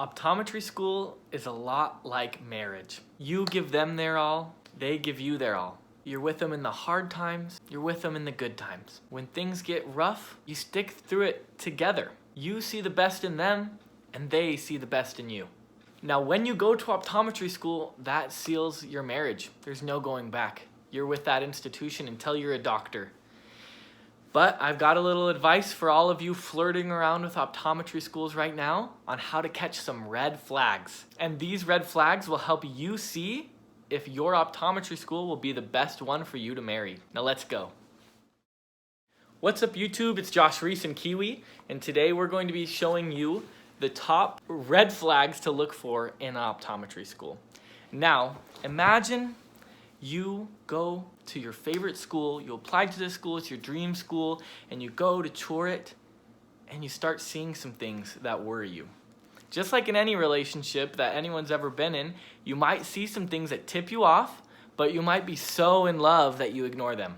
Optometry school is a lot like marriage. You give them their all, they give you their all. You're with them in the hard times, you're with them in the good times. When things get rough, you stick through it together. You see the best in them, and they see the best in you. Now, when you go to optometry school, that seals your marriage. There's no going back. You're with that institution until you're a doctor. But I've got a little advice for all of you flirting around with optometry schools right now on how to catch some red flags. And these red flags will help you see if your optometry school will be the best one for you to marry. Now let's go. What's up YouTube? It's Josh Reese and Kiwi, and today we're going to be showing you the top red flags to look for in an optometry school. Now, imagine you go to your favorite school, you apply to this school, it's your dream school, and you go to tour it, and you start seeing some things that worry you. Just like in any relationship that anyone's ever been in, you might see some things that tip you off, but you might be so in love that you ignore them.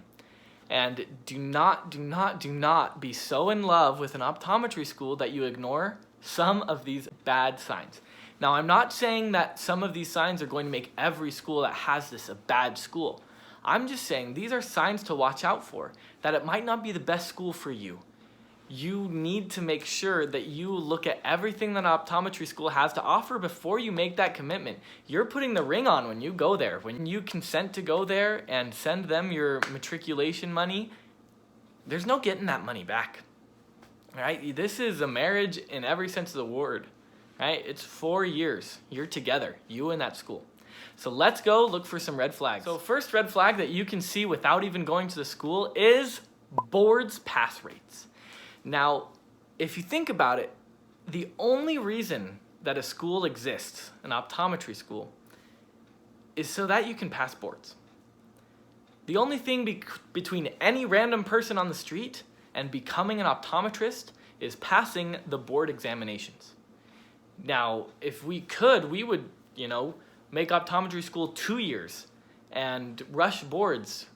And do not be so in love with an optometry school that you ignore some of these bad signs. Now, I'm not saying that some of these signs are going to make every school that has this a bad school. I'm just saying these are signs to watch out for, that it might not be the best school for you. You need to make sure that you look at everything that an optometry school has to offer before you make that commitment. You're putting the ring on when you go there. When you consent to go there and send them your matriculation money, there's no getting that money back. Right? This is a marriage in every sense of the word. Right? It's 4 years. You're together, you and that school. So let's go look for some red flags. So first red flag that you can see without even going to the school is boards pass rates. Now, if you think about it, the only reason that a school exists, an optometry school, is so that you can pass boards. The only thing between any random person on the street and becoming an optometrist is passing the board examinations. Now, if we could, we would, make optometry school 2 years and rush boards,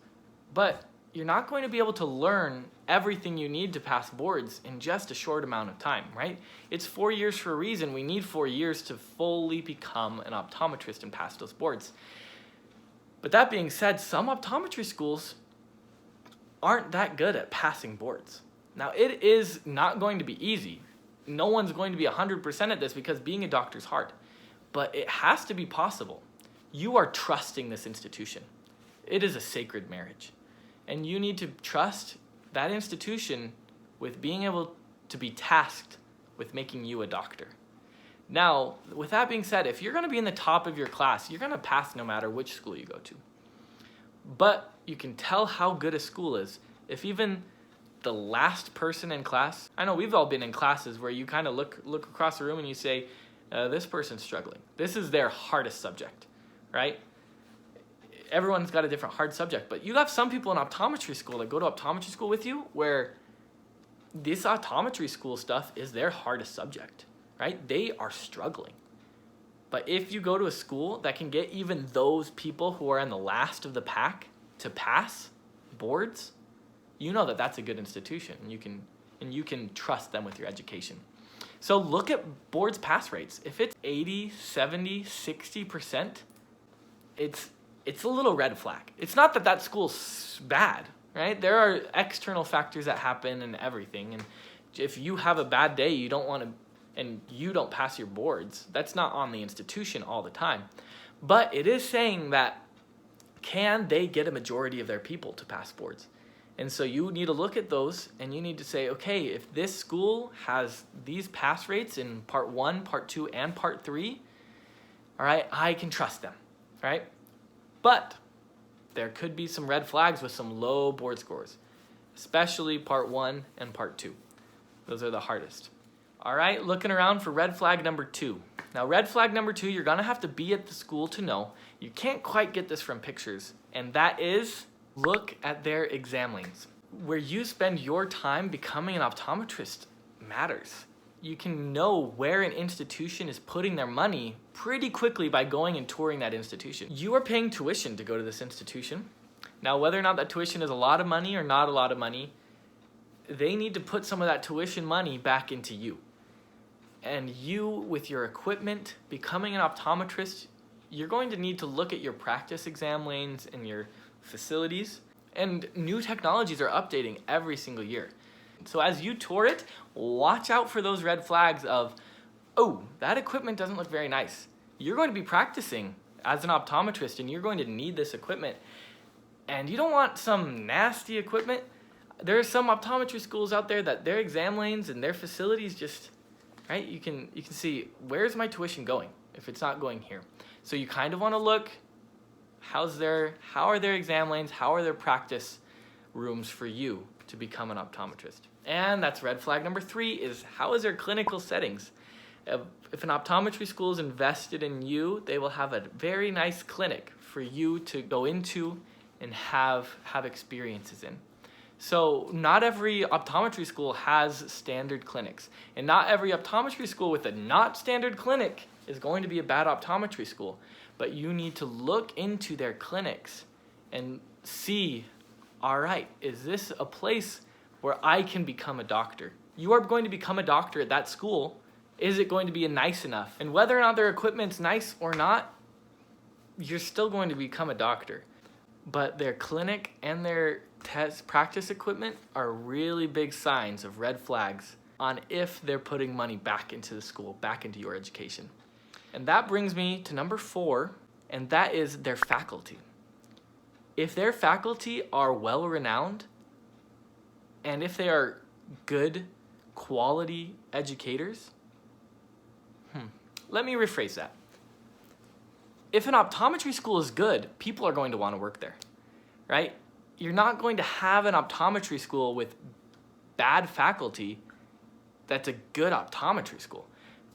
but you're not going to be able to learn everything you need to pass boards in just a short amount of time, right? It's 4 years for a reason. We need 4 years to fully become an optometrist and pass those boards. But that being said, some optometry schools aren't that good at passing boards. Now, it is not going to be easy. No one's going to be 100% at this because being a doctor is hard. But it has to be possible. You are trusting this institution. It is a sacred marriage. And you need to trust that institution with being able to be tasked with making you a doctor. Now, with that being said, if you're going to be in the top of your class, you're going to pass no matter which school you go to. But you can tell how good a school is if even the last person in class, I know we've all been in classes where you kind of look across the room and you say, this person's struggling. This is their hardest subject, right? Everyone's got a different hard subject, but you have some people in optometry school that go to optometry school with you where this optometry school stuff is their hardest subject, right? They are struggling. But if you go to a school that can get even those people who are in the last of the pack to pass boards, you know that that's a good institution, and you can trust them with your education. So look at boards pass rates. If it's 80, 70, 60%, it's a little red flag. It's not that that school's bad, right? There are external factors that happen and everything. And if you have a bad day, you don't pass your boards, that's not on the institution all the time. But it is saying that can they get a majority of their people to pass boards? And so you need to look at those and you need to say, okay, if this school has these pass rates in part 1, part 2, and part 3, all right, I can trust them, right? But there could be some red flags with some low board scores, especially part 1 and part 2. Those are the hardest. All right, looking around for red flag number 2. Now, red flag number 2, you're going to have to be at the school to know. You can't quite get this from pictures, and that is look at their exam lanes. Where you spend your time becoming an optometrist matters. You can know where an institution is putting their money pretty quickly by going and touring that institution. You are paying tuition to go to this institution. Now, whether or not that tuition is a lot of money or not a lot of money, they need to put some of that tuition money back into you. And you, with your equipment, becoming an optometrist, you're going to need to look at your practice exam lanes and your facilities. And new technologies are updating every single year. So as you tour it, watch out for those red flags of, oh, that equipment doesn't look very nice. You're going to be practicing as an optometrist and you're going to need this equipment. And you don't want some nasty equipment. There are some optometry schools out there that their exam lanes and their facilities just, right? You can see, where's my tuition going if it's not going here? So you kind of want to look, how are their exam lanes? How are their practice rooms for you to become an optometrist? And that's red flag number 3 is, how is their clinical settings? If an optometry school is invested in you, they will have a very nice clinic for you to go into and have experiences in. So not every optometry school has standard clinics, and not every optometry school with a not standard clinic is going to be a bad optometry school. But you need to look into their clinics and see, all right, is this a place where I can become a doctor? You are going to become a doctor at that school. Is it going to be nice enough? And whether or not their equipment's nice or not, you're still going to become a doctor. But their clinic and their practice equipment are really big signs of red flags on if they're putting money back into the school, back into your education. And that brings me to number 4, and that is their faculty. If their faculty are well-renowned, and if they are good, quality educators, let me rephrase that. If an optometry school is good, people are going to want to work there, right? You're not going to have an optometry school with bad faculty that's a good optometry school.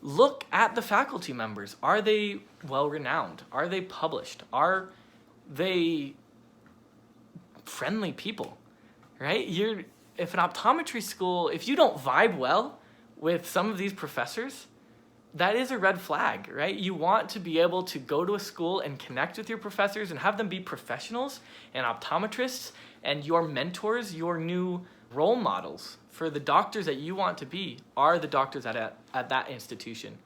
Look at the faculty members. Are they well-renowned? Are they published? Are they friendly people, right? If an optometry school, if you don't vibe well with some of these professors, that is a red flag, right? You want to be able to go to a school and connect with your professors and have them be professionals and optometrists and your mentors, your new role models for the doctors that you want to be are the doctors at that institution.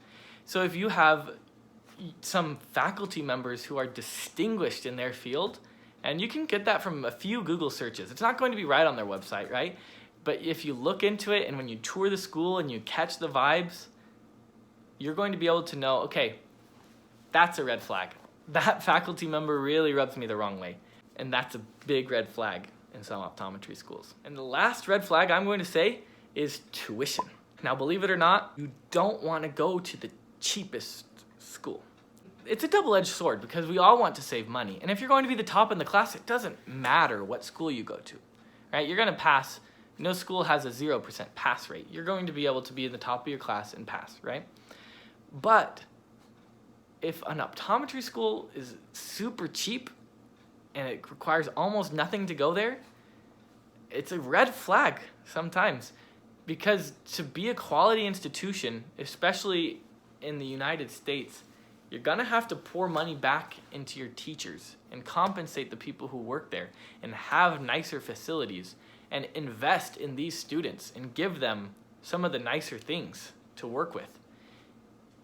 So if you have some faculty members who are distinguished in their field, and you can get that from a few Google searches. It's not going to be right on their website, right? But if you look into it and when you tour the school and you catch the vibes, you're going to be able to know, okay, that's a red flag. That faculty member really rubs me the wrong way. And that's a big red flag in some optometry schools. And the last red flag I'm going to say is tuition. Now, believe it or not, you don't want to go to the cheapest school. It's a double-edged sword because we all want to save money. And if you're going to be the top in the class, it doesn't matter what school you go to, right? You're going to pass. No school has a 0% pass rate. You're going to be able to be in the top of your class and pass, right? But if an optometry school is super cheap and it requires almost nothing to go there, it's a red flag sometimes. Because to be a quality institution, especially in the United States, you're going to have to pour money back into your teachers and compensate the people who work there and have nicer facilities and invest in these students and give them some of the nicer things to work with.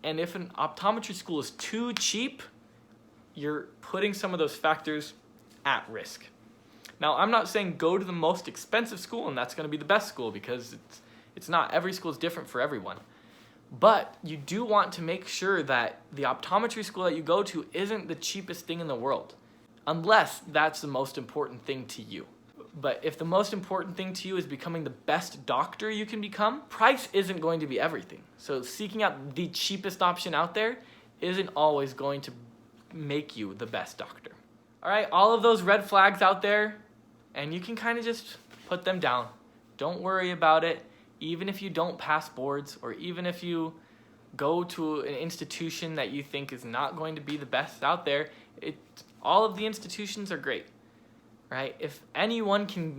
And if an optometry school is too cheap, you're putting some of those factors at risk. Now, I'm not saying go to the most expensive school and that's going to be the best school, because it's not. Every school is different for everyone. But you do want to make sure that the optometry school that you go to isn't the cheapest thing in the world, unless that's the most important thing to you. But if the most important thing to you is becoming the best doctor you can become, price isn't going to be everything. So seeking out the cheapest option out there isn't always going to make you the best doctor. All right, all of those red flags out there, and you can kind of just put them down. Don't worry about it. Even if you don't pass boards, or even if you go to an institution that you think is not going to be the best out there, all of the institutions are great, right? If anyone can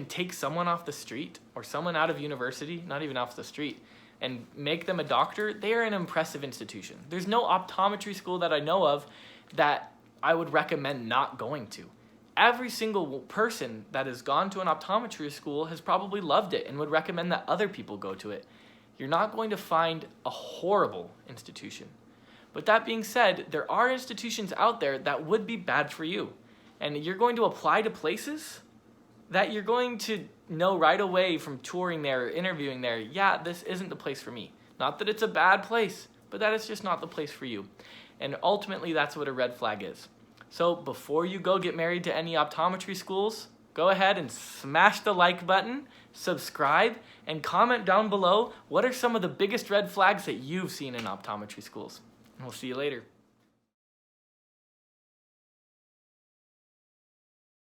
take someone off the street or someone out of university, not even off the street, and make them a doctor, they are an impressive institution. There's no optometry school that I know of that I would recommend not going to. Every single person that has gone to an optometry school has probably loved it and would recommend that other people go to it. You're not going to find a horrible institution. But that being said, there are institutions out there that would be bad for you. And you're going to apply to places that you're going to know right away from touring there or interviewing there, yeah, this isn't the place for me. Not that it's a bad place, but that it's just not the place for you. And ultimately, that's what a red flag is. So before you go get married to any optometry schools, go ahead and smash the like button, subscribe, and comment down below what are some of the biggest red flags that you've seen in optometry schools. And we'll see you later.